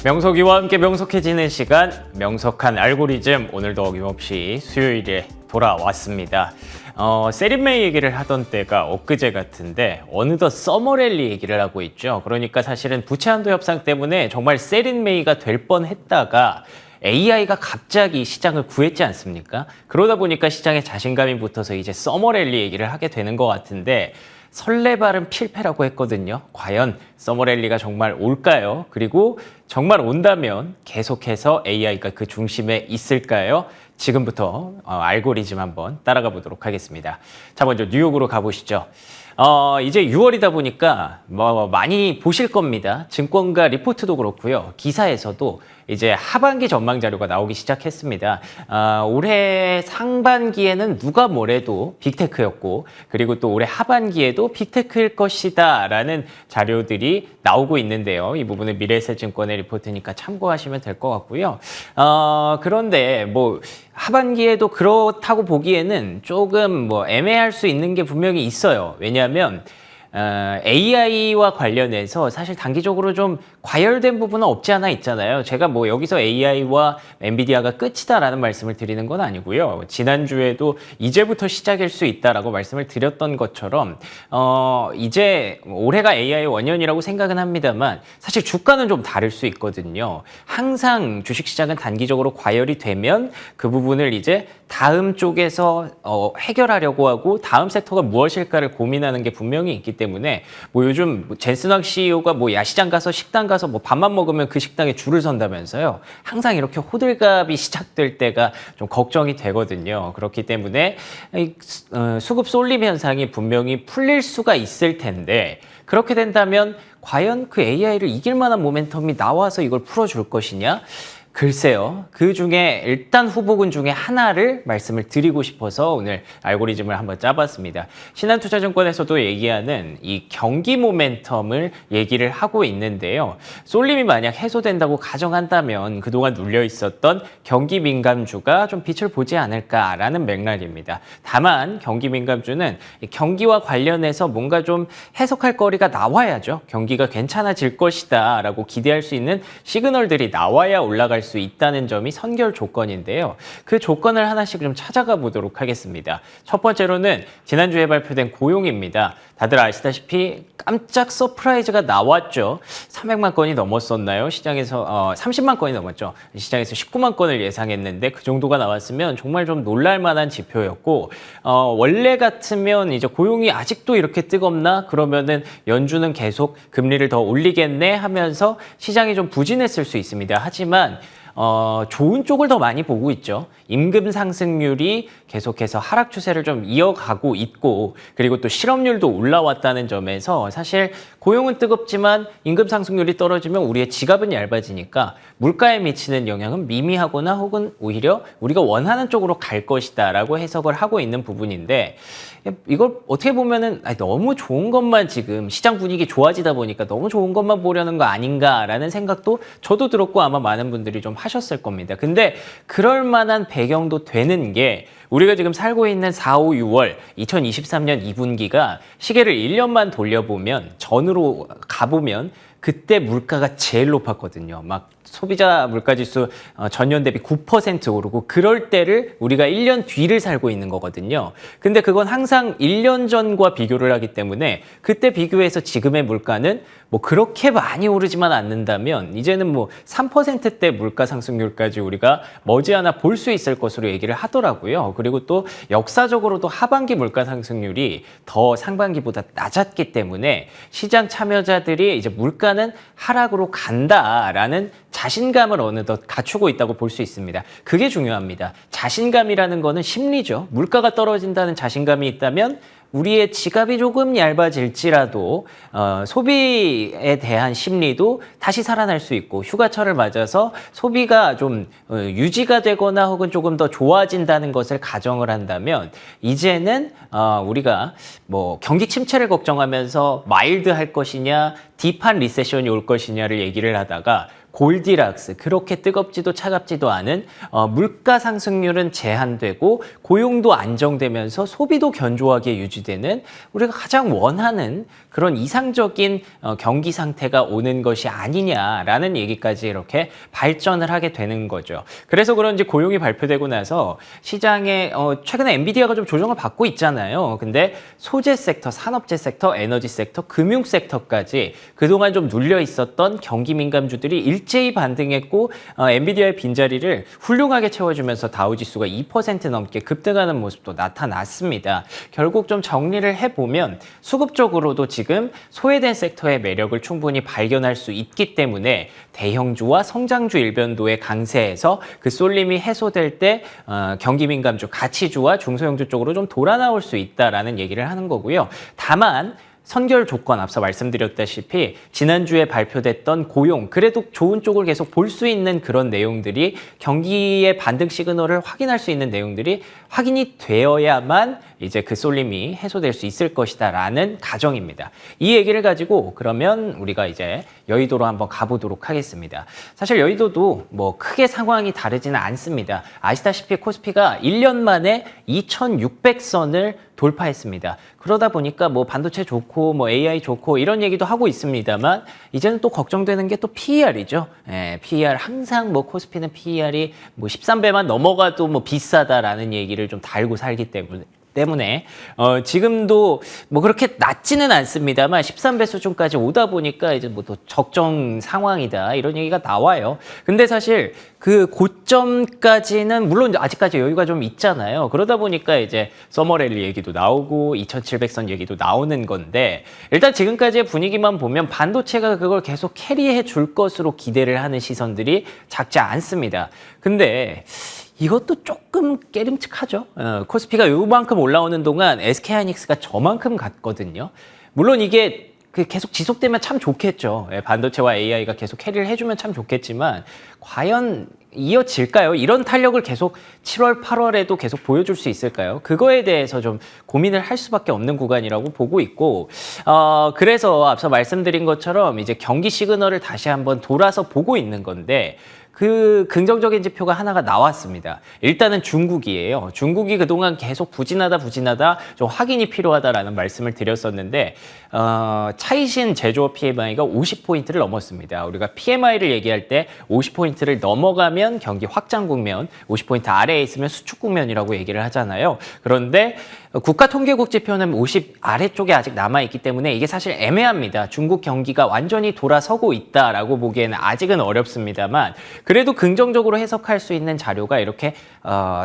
명석이와 함께 명석해지는 시간, 명석한 알고리즘. 오늘도 어김없이 수요일에 돌아왔습니다. 세린메이 얘기를 하던 때가 엊그제 같은데 어느덧 서머랠리 얘기를 하고 있죠. 그러니까 사실은 부채 한도 협상 때문에 정말 세린메이가 될 뻔했다가 AI가 갑자기 시장을 구했지 않습니까? 그러다 보니까 시장에 자신감이 붙어서 이제 서머랠리 얘기를 하게 되는 것 같은데, 설레발은 필패라고 했거든요. 과연 서머랠리가 정말 올까요? 그리고 정말 온다면 계속해서 AI가 그 중심에 있을까요? 지금부터 알고리즘 한번 따라가 보도록 하겠습니다. 자, 먼저 뉴욕으로 가보시죠. 이제 6월이다 보니까 많이 보실 겁니다. 증권가 리포트도 그렇고요. 기사에서도 이제 하반기 전망 자료가 나오기 시작했습니다. 올해 상반기에는 누가 뭐래도 빅테크였고, 그리고 또 올해 하반기에도 빅테크일 것이다 라는 자료들이 나오고 있는데요. 이 부분은 미래에셋증권의 리포트니까 참고하시면 될 것 같고요. 그런데 하반기에도 그렇다고 보기에는 조금 애매할 수 있는 게 분명히 있어요. 왜냐하면 AI와 관련해서 사실 단기적으로 좀 과열된 부분은 없지 않아 있잖아요. 제가 여기서 AI와 엔비디아가 끝이다라는 말씀을 드리는 건 아니고요. 지난주에도 이제부터 시작일 수 있다라고 말씀을 드렸던 것처럼 이제 올해가 AI 원년이라고 생각은 합니다만 사실 주가는 좀 다를 수 있거든요. 항상 주식시장은 단기적으로 과열이 되면 그 부분을 이제 다음 쪽에서 해결하려고 하고 다음 섹터가 무엇일까를 고민하는 게 분명히 있기 때문에 요즘 젠슨왕 CEO가 야시장 가서 식당 가서 밥만 먹으면 그 식당에 줄을 선다면서요. 항상 이렇게 호들갑이 시작될 때가 좀 걱정이 되거든요. 그렇기 때문에 수급 쏠림 현상이 분명히 풀릴 수가 있을 텐데, 그렇게 된다면 과연 그 AI를 이길 만한 모멘텀이 나와서 이걸 풀어줄 것이냐? 글쎄요. 그 중에 일단 후보군 중에 하나를 말씀을 드리고 싶어서 오늘 알고리즘을 한번 짜봤습니다. 신한투자증권에서도 얘기하는 이 경기 모멘텀을 얘기를 하고 있는데요. 쏠림이 만약 해소된다고 가정한다면 그동안 눌려 있었던 경기 민감주가 좀 빛을 보지 않을까라는 맥락입니다. 다만 경기 민감주는 경기와 관련해서 뭔가 좀 해석할 거리가 나와야죠. 경기가 괜찮아질 것이다 라고 기대할 수 있는 시그널들이 나와야 올라갈 수 있다는 점이 선결 조건인데요. 그 조건을 하나씩 좀 찾아가 보도록 하겠습니다. 첫 번째로는 지난주에 발표된 고용입니다. 다들 아시다시피 깜짝 서프라이즈가 나왔죠. 300만 건이 넘었었나요? 시장에서 30만 건이 넘었죠. 시장에서 19만 건을 예상했는데 그 정도가 나왔으면 정말 좀 놀랄 만한 지표였고, 원래 같으면 이제 고용이 아직도 이렇게 뜨겁나? 그러면은 연준은 계속 금리를 더 올리겠네 하면서 시장이 좀 부진했을 수 있습니다. 하지만 좋은 쪽을 더 많이 보고 있죠. 임금 상승률이 계속해서 하락 추세를 좀 이어가고 있고, 그리고 또 실업률도 올라왔다는 점에서 사실 고용은 뜨겁지만 임금 상승률이 떨어지면 우리의 지갑은 얇아지니까 물가에 미치는 영향은 미미하거나 혹은 오히려 우리가 원하는 쪽으로 갈 것이다 라고 해석을 하고 있는 부분인데, 이걸 어떻게 보면은 너무 좋은 것만, 지금 시장 분위기 좋아지다 보니까 너무 좋은 것만 보려는 거 아닌가라는 생각도 저도 들었고 아마 많은 분들이 좀 하셨을 겁니다. 근데 그럴 만한 배경도 되는 게, 우리가 지금 살고 있는 4, 5, 6월 2023년 2분기가 시계를 1년만 돌려보면, 전으로 가보면 그때 물가가 제일 높았거든요. 소비자 물가지수 전년 대비 9% 오르고, 그럴 때를 우리가 1년 뒤를 살고 있는 거거든요. 근데 그건 항상 1년 전과 비교를 하기 때문에 그때 비교해서 지금의 물가는 그렇게 많이 오르지만 않는다면 이제는 3%대 물가 상승률까지 우리가 머지않아 볼 수 있을 것으로 얘기를 하더라고요. 그리고 또 역사적으로도 하반기 물가 상승률이 더 상반기보다 낮았기 때문에 시장 참여자들이 이제 물가는 하락으로 간다라는 자신감을 어느덧 갖추고 있다고 볼 수 있습니다. 그게 중요합니다. 자신감이라는 거는 심리죠. 물가가 떨어진다는 자신감이 있다면 우리의 지갑이 조금 얇아질지라도 소비에 대한 심리도 다시 살아날 수 있고, 휴가철을 맞아서 소비가 좀 유지가 되거나 혹은 조금 더 좋아진다는 것을 가정을 한다면, 이제는 우리가 경기 침체를 걱정하면서 마일드 할 것이냐 딥한 리세션이 올 것이냐를 얘기를 하다가 골디락스, 그렇게 뜨겁지도 차갑지도 않은 물가 상승률은 제한되고 고용도 안정되면서 소비도 견조하게 유지되는 우리가 가장 원하는 그런 이상적인 경기 상태가 오는 것이 아니냐라는 얘기까지 이렇게 발전을 하게 되는 거죠. 그래서 그런지 고용이 발표되고 나서 시장에 최근에 엔비디아가 좀 조정을 받고 있잖아요. 근데 소재 섹터, 산업재 섹터, 에너지 섹터, 금융 섹터까지 그동안 좀 눌려 있었던 경기 민감주들이 일제히 반등했고 엔비디아의 빈자리를 훌륭하게 채워주면서 다우지수가 2% 넘게 급등하는 모습도 나타났습니다. 결국 좀 정리를 해보면 수급적으로도 지금 소외된 섹터의 매력을 충분히 발견할 수 있기 때문에 대형주와 성장주 일변도의 강세에서 그 쏠림이 해소될 때 경기 민감주, 가치주와 중소형주 쪽으로 좀 돌아 나올 수 있다라는 얘기를 하는 거고요. 다만 선결 조건 앞서 말씀드렸다시피 지난주에 발표됐던 고용, 그래도 좋은 쪽을 계속 볼 수 있는 그런 내용들이 경기의 반등 시그널을 확인할 수 있는 내용들이 확인이 되어야만 이제 그 쏠림이 해소될 수 있을 것이다라는 가정입니다. 이 얘기를 가지고 그러면 우리가 이제 여의도로 한번 가보도록 하겠습니다. 사실 여의도도 뭐 크게 상황이 다르지는 않습니다. 아시다시피 코스피가 1년 만에 2,600선을 돌파했습니다. 그러다 보니까 뭐 반도체 좋고 뭐 AI 좋고 이런 얘기도 하고 있습니다만 이제는 또 걱정되는 게 또 PER이죠. PER 항상 뭐 코스피는 PER이 뭐 13배만 넘어가도 뭐 비싸다라는 얘기를 좀 달고 살기 때문에 지금도 뭐 그렇게 낮지는 않습니다만 13배 수준까지 오다 보니까 이제 뭐 또 적정 상황이다 이런 얘기가 나와요. 근데 사실 그 고점까지는 물론 아직까지 여유가 좀 있잖아요. 그러다 보니까 이제 서머랠리 얘기도 나오고 2700선 얘기도 나오는 건데 일단 지금까지의 분위기만 보면 반도체가 그걸 계속 캐리해 줄 것으로 기대를 하는 시선들이 작지 않습니다. 근데 이것도 조금 깨름칙하죠. 코스피가 요만큼 올라오는 동안 SK하이닉스가 저만큼 갔거든요. 물론 이게 계속 지속되면 참 좋겠죠. 반도체와 AI가 계속 캐리를 해주면 참 좋겠지만 과연 이어질까요? 이런 탄력을 계속 7월, 8월에도 계속 보여줄 수 있을까요? 그거에 대해서 좀 고민을 할 수밖에 없는 구간이라고 보고 있고 그래서 앞서 말씀드린 것처럼 이제 경기 시그널을 다시 한번 돌아서 보고 있는 건데 그 긍정적인 지표가 하나가 나왔습니다. 일단은 중국이에요. 중국이 그동안 계속 부진하다 좀 확인이 필요하다라는 말씀을 드렸었는데 차이신 제조업 PMI가 50포인트를 넘었습니다. 우리가 PMI를 얘기할 때 50포인트를 넘어가면 경기 확장 국면, 50포인트 아래에 있으면 수축 국면이라고 얘기를 하잖아요. 그런데 국가통계국 지표는 50 아래쪽에 아직 남아있기 때문에 이게 사실 애매합니다. 중국 경기가 완전히 돌아서고 있다라고 보기에는 아직은 어렵습니다만 그래도 긍정적으로 해석할 수 있는 자료가 이렇게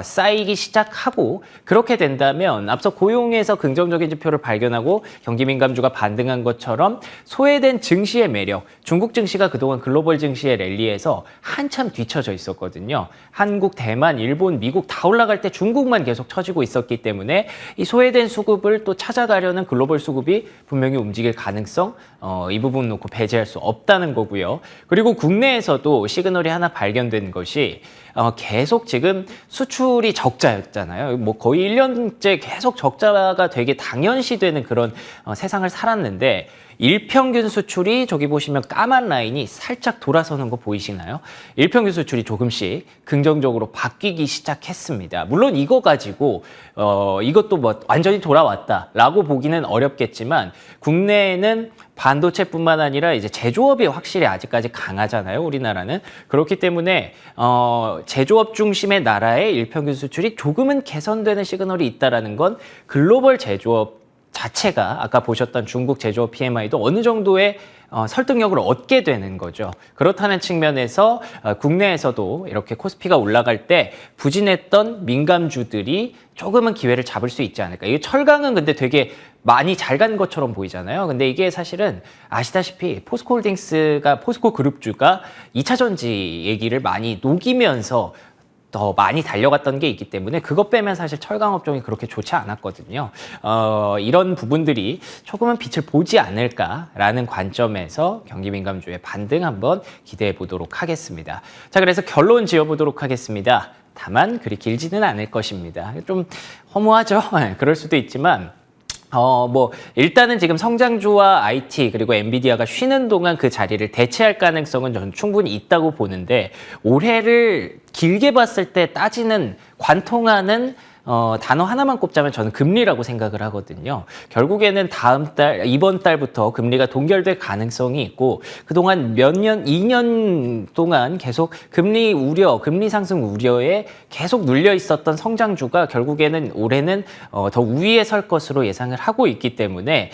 쌓이기 시작하고 그렇게 된다면 앞서 고용에서 긍정적인 지표를 발견하고 경기 민감주가 반등한 것처럼 소외된 증시의 매력, 중국 증시가 그동안 글로벌 증시의 랠리에서 한참 뒤처져 있었거든요. 한국, 대만, 일본, 미국 다 올라갈 때 중국만 계속 처지고 있었기 때문에 이 소외된 수급을 또 찾아가려는 글로벌 수급이 분명히 움직일 가능성 이 부분 놓고 배제할 수 없다는 거고요. 그리고 국내에서도 시그널이 하나 발견된 것이 계속 지금 수출이 적자였잖아요. 뭐 거의 1년째 계속 적자가 되게 당연시되는 그런 세상을 살았는데 일평균 수출이 저기 보시면 까만 라인이 살짝 돌아서는 거 보이시나요? 일평균 수출이 조금씩 긍정적으로 바뀌기 시작했습니다. 물론 이거 가지고 이것도 뭐 완전히 돌아왔다라고 보기는 어렵겠지만 국내에는 반도체뿐만 아니라 이제 제조업이 확실히 아직까지 강하잖아요. 우리나라는. 그렇기 때문에 제조업 중심의 나라의 일평균 수출이 조금은 개선되는 시그널이 있다라는 건 글로벌 제조업 자체가 아까 보셨던 중국 제조업 PMI도 어느 정도의 설득력을 얻게 되는 거죠. 그렇다는 측면에서 국내에서도 이렇게 코스피가 올라갈 때 부진했던 민감주들이 조금은 기회를 잡을 수 있지 않을까. 이게 철강은 근데 되게 많이 잘 간 것처럼 보이잖아요. 근데 이게 사실은 아시다시피 포스코홀딩스가 포스코 그룹주가 2차 전지 얘기를 많이 녹이면서 더 많이 달려갔던 게 있기 때문에 그것 빼면 사실 철강 업종이 그렇게 좋지 않았거든요. 이런 부분들이 조금은 빛을 보지 않을까라는 관점에서 경기 민감주의 반등 한번 기대해 보도록 하겠습니다. 자, 그래서 결론 지어보도록 하겠습니다. 다만 그리 길지는 않을 것입니다. 좀 허무하죠? 그럴 수도 있지만 일단은 지금 성장주와 IT 그리고 엔비디아가 쉬는 동안 그 자리를 대체할 가능성은 저는 충분히 있다고 보는데, 올해를 길게 봤을 때 따지는, 관통하는 단어 하나만 꼽자면 저는 금리라고 생각을 하거든요. 결국에는 이번 달부터 금리가 동결될 가능성이 있고, 그동안 2년 동안 계속 금리 상승 우려에 계속 눌려 있었던 성장주가 결국에는 올해는 더 우위에 설 것으로 예상을 하고 있기 때문에,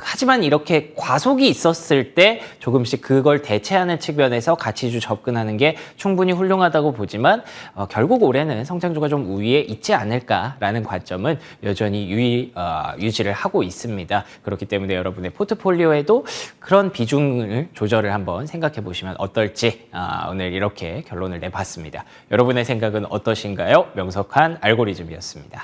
하지만 이렇게 과속이 있었을 때 조금씩 그걸 대체하는 측면에서 가치주 접근하는 게 충분히 훌륭하다고 보지만, 결국 올해는 성장주가 좀 우위에 있지 않을까라는 관점은 여전히 유지를 하고 있습니다. 그렇기 때문에 여러분의 포트폴리오에도 그런 비중을 조절을 한번 생각해 보시면 어떨지, 오늘 이렇게 결론을 내봤습니다. 여러분의 생각은 어떠신가요? 명석한 알고리즘이었습니다.